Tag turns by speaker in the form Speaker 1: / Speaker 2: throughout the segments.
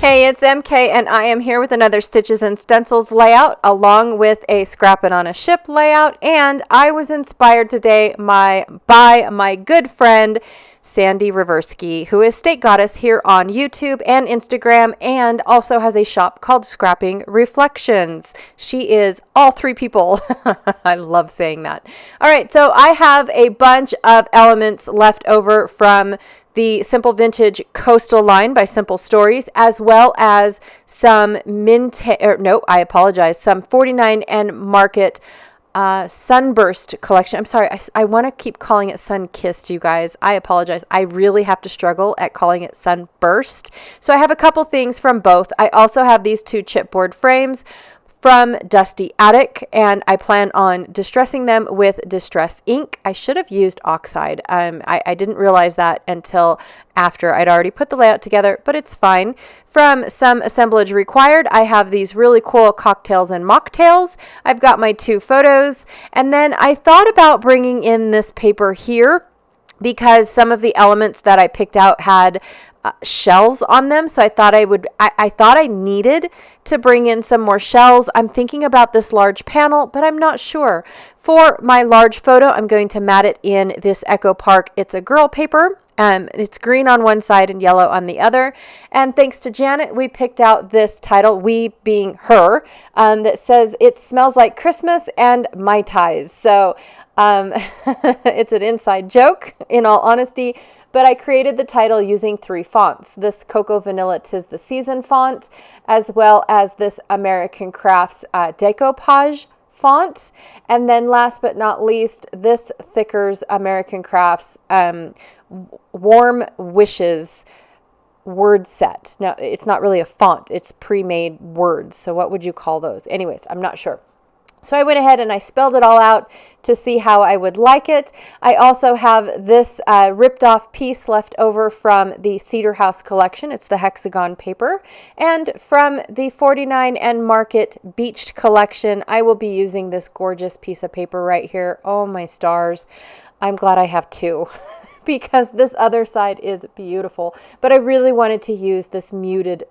Speaker 1: Hey, it's MK and I am here with another Stitches and Stencils layout along with a Scrap It on a Ship layout, and I was inspired today by my good friend Sandie Reverski, who is State Goddess here on YouTube and Instagram and also has a shop called Scrapping Reflections. She is all three people. I love saying that. All right, so I have a bunch of elements left over from the Simple Vintage Coastal line by Simple Stories, as well as some some 49 and Market Sunburst collection. I'm sorry, I want to keep calling it Sun-Kissed, you guys. I apologize. I really have to struggle at calling it Sunburst. So I have a couple things from both. I also have these two chipboard frames from Dusty Attic, and I plan on distressing them with Distress ink. I should have used oxide. I didn't realize that until after I'd already put the layout together, but it's fine. From Some Assemblage Required, I have these really cool cocktails and mocktails. I've got my two photos, and then I thought about bringing in this paper here because some of the elements that I picked out had shells on them, so I thought I needed to bring in some more shells. I'm thinking about this large panel, but I'm not sure. For my large photo, I'm going to mat it in this Echo Park It's a Girl paper. It's green on one side and yellow on the other. And thanks to Janet, we picked out this title, we being her, that says It Smells Like Christmas and MiaTias. So it's an inside joke, in all honesty. But I created the title using three fonts. This Cocoa Vanilla 'Tis the Season font, as well as this American Crafts Decoupage font. And then last but not least, this Thickers American Crafts Warm Wishes word set. Now, it's not really a font. It's pre-made words. So what would you call those? Anyways, I'm not sure. So I went ahead and I spelled it all out to see how I would like it. I also have this ripped off piece left over from the Cedar House collection. It's the hexagon paper. And from the 49 and Market Beached collection, I will be using this gorgeous piece of paper right here. Oh my stars. I'm glad I have two because this other side is beautiful. But I really wanted to use this muted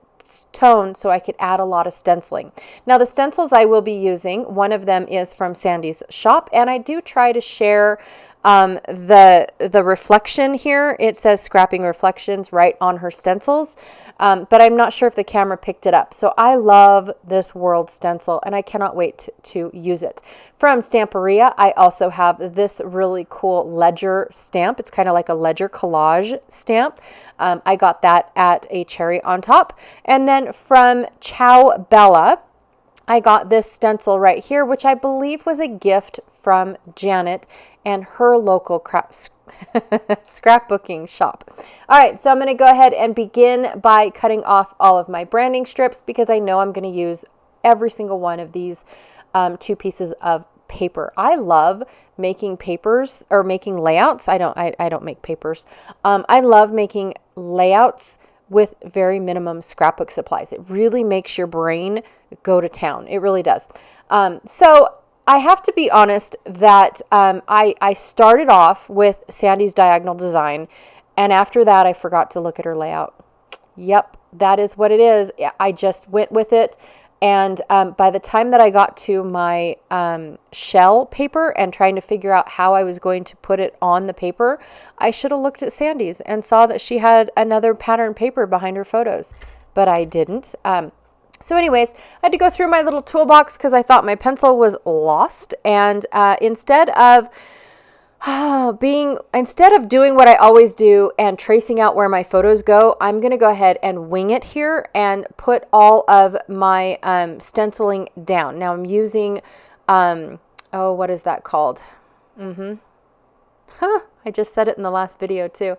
Speaker 1: tone so I could add a lot of stenciling. Now the stencils I will be using, one of them is from Sandie's shop, and I do try to share the reflection here. It says Scrapping Reflections right on her stencils, but I'm not sure if the camera picked it up. So I love this world stencil and I cannot wait to use it. From Stamperia, I also have this really cool ledger stamp. It's kind of like a ledger collage stamp. I got that at a cherry on top. And then from Ciao Bella, I got this stencil right here, which I believe was a gift from Janet and her local scrapbooking shop. All right, so I'm going to go ahead and begin by cutting off all of my branding strips because I know I'm going to use every single one of these two pieces of paper. I love making papers or making layouts. I don't make papers. I love making layouts with very minimum scrapbook supplies. It really makes your brain go to town. It really does. So I have to be honest that I started off with Sandie's diagonal design, and after that I forgot to look at her layout. Yep, that is what it is. I just went with it, and by the time that I got to my shell paper and trying to figure out how I was going to put it on the paper, I should have looked at Sandie's and saw that she had another pattern paper behind her photos, but I didn't. So anyways, I had to go through my little toolbox because I thought my pencil was lost. And instead of doing what I always do and tracing out where my photos go, I'm going to go ahead and wing it here and put all of my stenciling down. Now I'm using, what is that called? I just said it in the last video too.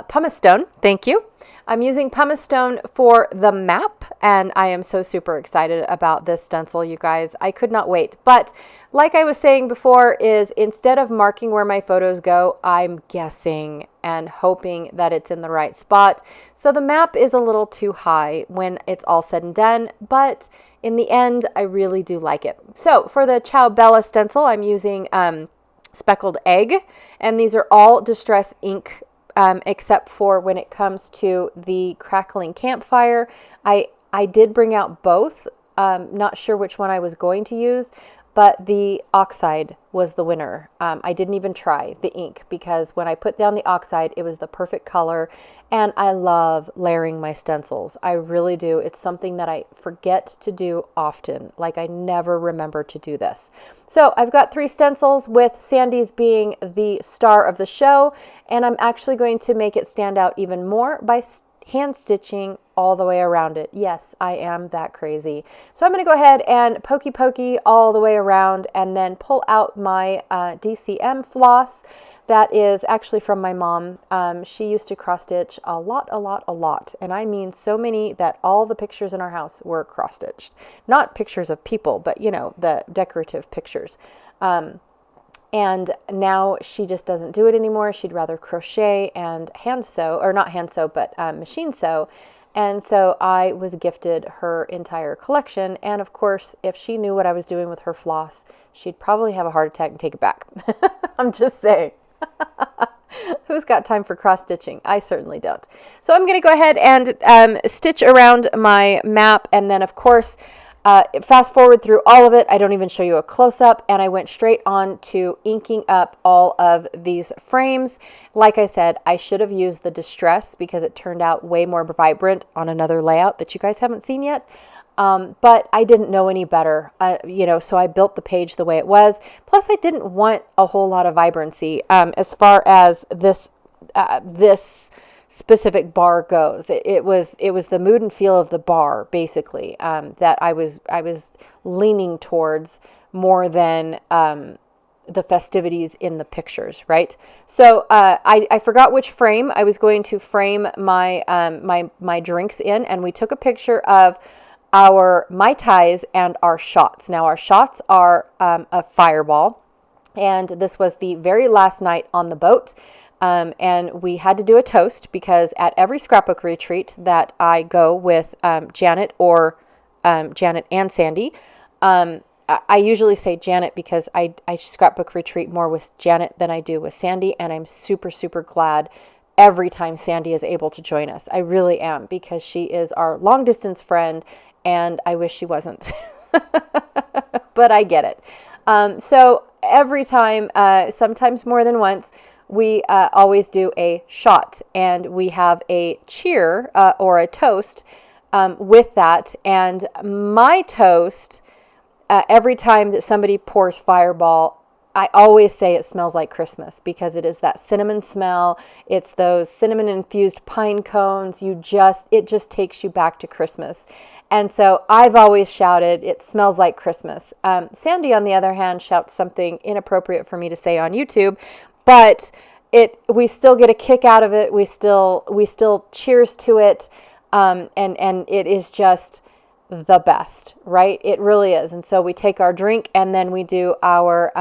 Speaker 1: Pumice stone, thank you. I'm using pumice stone for the map, and I am so super excited about this stencil, you guys. I could not wait. But like I was saying before, is instead of marking where my photos go, I'm guessing and hoping that it's in the right spot. So the map is a little too high when it's all said and done, but in the end, I really do like it. So for the Ciao Bella stencil, I'm using Speckled Egg, and these are all Distress ink except for when it comes to the crackling campfire. I did bring out both. Not sure which one I was going to use, but the oxide was the winner. I didn't even try the ink because when I put down the oxide, it was the perfect color. And I love layering my stencils. I really do. It's something that I forget to do often. Like I never remember to do this. So I've got 3 stencils with Sandie's being the star of the show. And I'm actually going to make it stand out even more by hand stitching all the way around it. Yes, I am that crazy. So I'm going to go ahead and pokey all the way around and then pull out my DCM floss. That is actually from my mom. She used to cross stitch a lot. And I mean so many that all the pictures in our house were cross stitched. Not pictures of people, but you know, the decorative pictures. And now she just doesn't do it anymore. She'd rather crochet and hand sew, or not hand sew, but machine sew. And so I was gifted her entire collection. And of course, if she knew what I was doing with her floss, she'd probably have a heart attack and take it back. I'm just saying. Who's got time for cross stitching? I certainly don't. So I'm going to go ahead and stitch around my map. And then of course, fast forward through all of it. I don't even show you a close-up, and I went straight on to inking up all of these frames. Like I said, I should have used the Distress because it turned out way more vibrant on another layout that you guys haven't seen yet. But I didn't know any better, so I built the page the way it was. Plus, I didn't want a whole lot of vibrancy as far as this specific bar goes. It was the mood and feel of the bar basically that I was leaning towards more than the festivities in the pictures, right? So I forgot which frame I was going to frame my my drinks in, and we took a picture of our MiaTias and our shots. Now our shots are a fireball, and this was the very last night on the boat. And we had to do a toast because at every scrapbook retreat that I go with Janet or Janet and Sandie, I usually say Janet because I scrapbook retreat more with Janet than I do with Sandie, and I'm super glad every time Sandie is able to join us. I really am, because she is our long distance friend, and I wish she wasn't, but I get it. So every time, sometimes more than once, we always do a shot, and we have a cheer or a toast with that. And my toast, every time that somebody pours Fireball, I always say it smells like Christmas, because it is that cinnamon smell. It's those cinnamon infused pine cones. It just takes you back to Christmas. And so I've always shouted, it smells like Christmas. Sandie, on the other hand, shouts something inappropriate for me to say on YouTube, but we still get a kick out of it. We still cheers to it. And it is just the best, right? It really is. And so we take our drink, and then we do our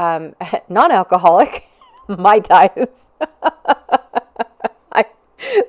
Speaker 1: non-alcoholic MiaTias.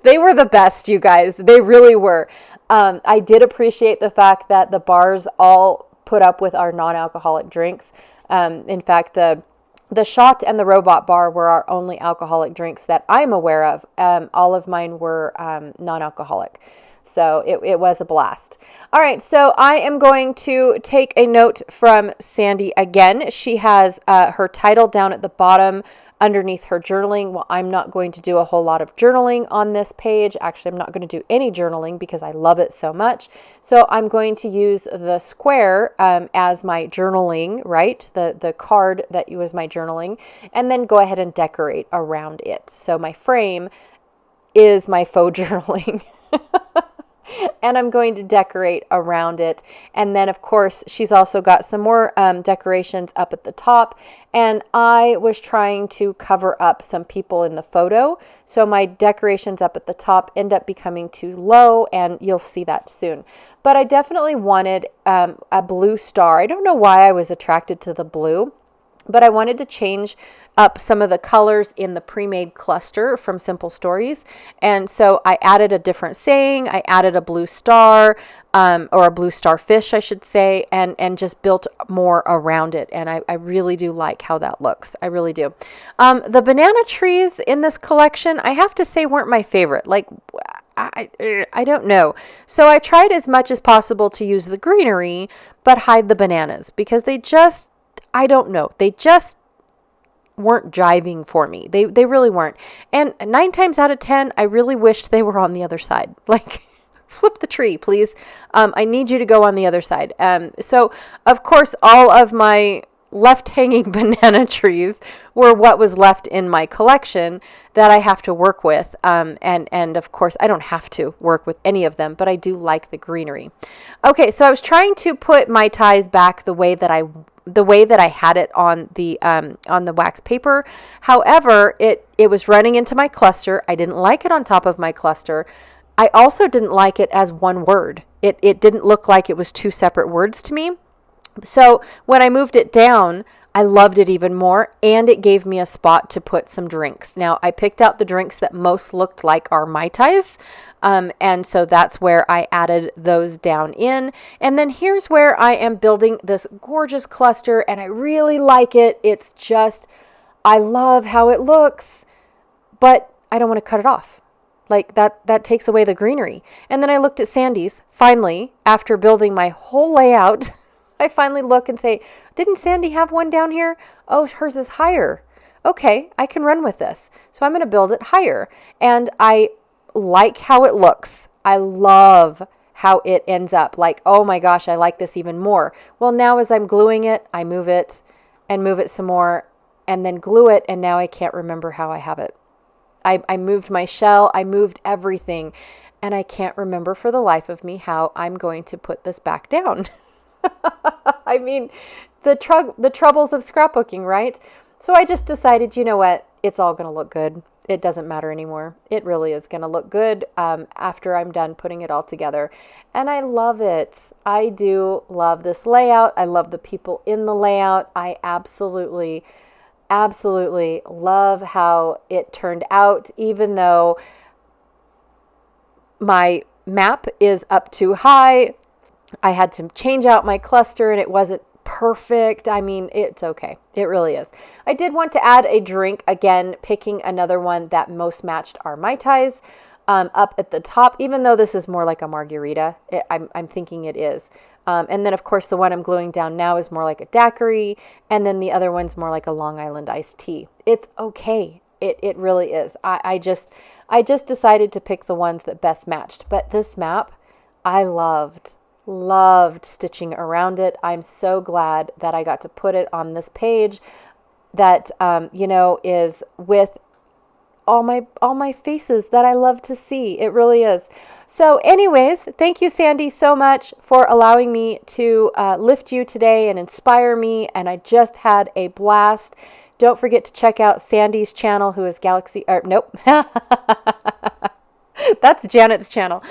Speaker 1: They were the best, you guys. They really were. I did appreciate the fact that the bars all put up with our non-alcoholic drinks. In fact, the shot and the robot bar were our only alcoholic drinks that I'm aware of. All of mine were non-alcoholic. So it was a blast. All right, so I am going to take a note from Sandie again. She has her title down at the bottom underneath her journaling. Well, I'm not going to do a whole lot of journaling on this page. Actually, I'm not going to do any journaling because I love it so much. So I'm going to use the square as my journaling, right? The card that was my journaling, and then go ahead and decorate around it. So my frame is my faux journaling. And I'm going to decorate around it. And then, of course, she's also got some more decorations up at the top. And I was trying to cover up some people in the photo. So my decorations up at the top end up becoming too low, and you'll see that soon. But I definitely wanted a blue star. I don't know why I was attracted to the blue, but I wanted to change up some of the colors in the pre-made cluster from Simple Stories. And so I added a different saying. I added a blue star. or a blue starfish, I should say, and just built more around it. And I really do like how that looks. I really do. The banana trees in this collection, I have to say, weren't my favorite. Like, I don't know. So I tried as much as possible to use the greenery, but hide the bananas because they just, I don't know. They just weren't jiving for me. They really weren't. And 9 times out of 10, I really wished they were on the other side. Like, flip the tree, please. I need you to go on the other side. So of course, all of my left hanging banana trees were what was left in my collection that I have to work with. And of course, I don't have to work with any of them, but I do like the greenery. Okay, so I was trying to put MiaTias back the way that I had it on the wax paper. However, it was running into my cluster. I didn't like it on top of my cluster. I also didn't like it as one word. It didn't look like it was 2 separate words to me. So when I moved it down, I loved it even more, and it gave me a spot to put some drinks. Now, I picked out the drinks that most looked like our MiaTias, and so that's where I added those down in. And then here's where I am building this gorgeous cluster, and I really like it. It's just, I love how it looks, but I don't want to cut it off. Like that takes away the greenery. And then I looked at Sandie's, finally, after building my whole layout. I finally look and say, didn't Sandie have one down here? Oh, hers is higher. Okay, I can run with this. So I'm going to build it higher. And I like how it looks. I love how it ends up. Like, oh my gosh, I like this even more. Well, now as I'm gluing it, I move it and move it some more and then glue it. And now I can't remember how I have it. I moved my shell. I moved everything. And I can't remember for the life of me how I'm going to put this back down. I mean, the troubles of scrapbooking, right? So I just decided, you know what? It's all going to look good. It doesn't matter anymore. It really is going to look good after I'm done putting it all together. And I love it. I do love this layout. I love the people in the layout. I absolutely love how it turned out, even though my map is up too high. I had to change out my cluster and it wasn't perfect. I mean, it's okay. It really is. I did want to add a drink, again, picking another one that most matched our MiaTias up at the top, even though this is more like a margarita. I'm thinking it is. And then, of course, the one I'm gluing down now is more like a daiquiri, and then the other one's more like a Long Island iced tea. It's okay. It really is. I just decided to pick the ones that best matched. But this map, I loved stitching around it. I'm so glad that I got to put it on this page that, is with all my faces that I love to see. It really is. So anyways, thank you, Sandie, so much for allowing me to lift you today and inspire me. And I just had a blast. Don't forget to check out Sandie's channel, who is nope. That's Janet's channel.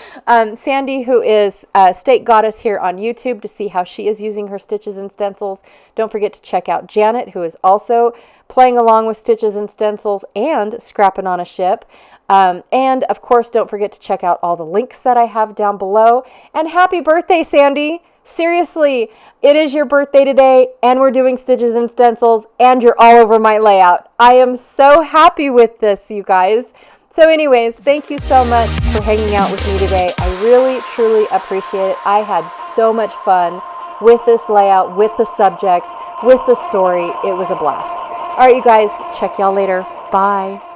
Speaker 1: Sandie, who is State Goddess here on YouTube, to see how she is using her Stitches and Stencils. Don't forget to check out Janet, who is also playing along with Stitches and Stencils and scrapping on a ship. And of course, don't forget to check out all the links that I have down below. And happy birthday, Sandie! Seriously, it is your birthday today, and we're doing Stitches and Stencils, and you're all over my layout. I am so happy with this, you guys. So anyways, thank you so much for hanging out with me today. I really, truly appreciate it. I had so much fun with this layout, with the subject, with the story. It was a blast. All right, you guys, check y'all later. Bye.